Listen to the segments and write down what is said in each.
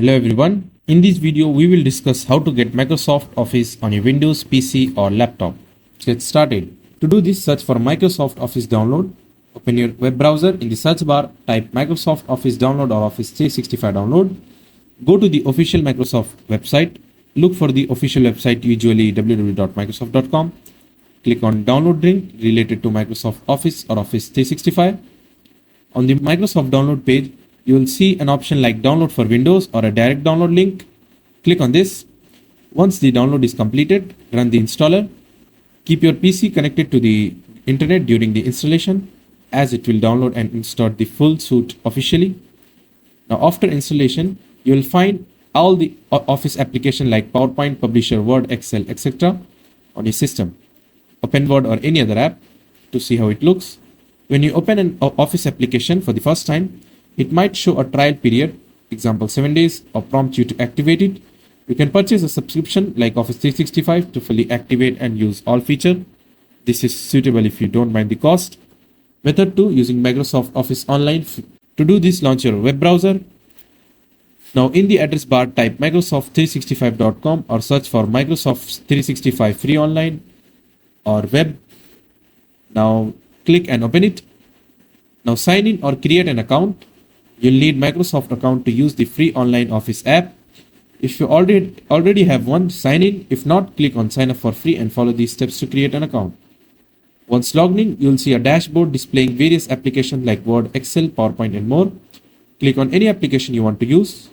Hello everyone. In this video, we will discuss how to get Microsoft Office on your Windows PC or laptop. Let's get started. To do this, search for Microsoft Office download. Open your web browser. In the search bar, type Microsoft Office download or Office 365 download. Go to the official Microsoft website. Look for the official website, usually www.microsoft.com. Click on download link related to Microsoft Office or Office 365. On the Microsoft download page, you will see an option like download for Windows or a direct download link. Click on this. Once the download is completed, run the installer. Keep your PC connected to the internet during the installation, as it will download and install the full suite officially. Now after installation, you will find all the Office application like PowerPoint, Publisher, Word, Excel, etc. on your system. Open Word or any other app to see how it looks. When you open an Office application for the first time, it might show a trial period, example 7 days, or prompt you to activate it. You can purchase a subscription like Office 365 to fully activate and use all features. This is suitable if you don't mind the cost. Method 2, using Microsoft Office Online. To do this, launch your web browser. Now in the address bar, type microsoft365.com or search for Microsoft 365 free online or web. Now click and open it. Now sign in or create an account. You'll need Microsoft account to use the free online Office app. If you already have one, sign in. If not, click on sign up for free and follow these steps to create an account. Once logged in, you'll see a dashboard displaying various applications like Word, Excel, PowerPoint and more. Click on any application you want to use.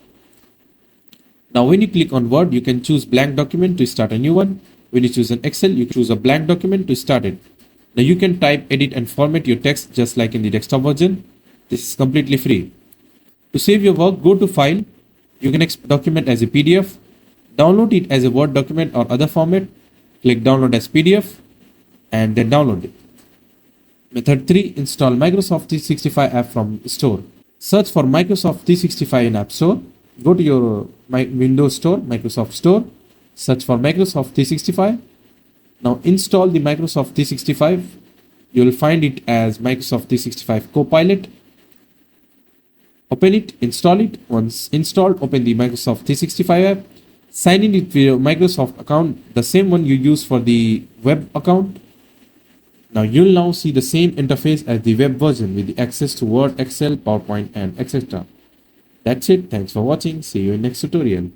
Now when you click on Word, you can choose blank document to start a new one. When you choose an Excel, you choose a blank document to start it. Now you can type, edit and format your text just like in the desktop version. This is completely free. To save your work, go to File. You can export document as a PDF. Download it as a Word document or other format. Click Download as PDF and then download it. Method 3, install Microsoft 365 app from Store. Search for Microsoft 365 in App Store. Go to your Windows Store, Microsoft Store. Search for Microsoft 365. Now install the Microsoft 365. You will find it as Microsoft 365 Copilot. Open it, install it. Once installed, open the Microsoft 365 app. Sign in with your Microsoft account, the same one you use for the web account. Now you'll now see the same interface as the web version with the access to Word, Excel, PowerPoint and etc. That's it. Thanks for watching. See you in next tutorial.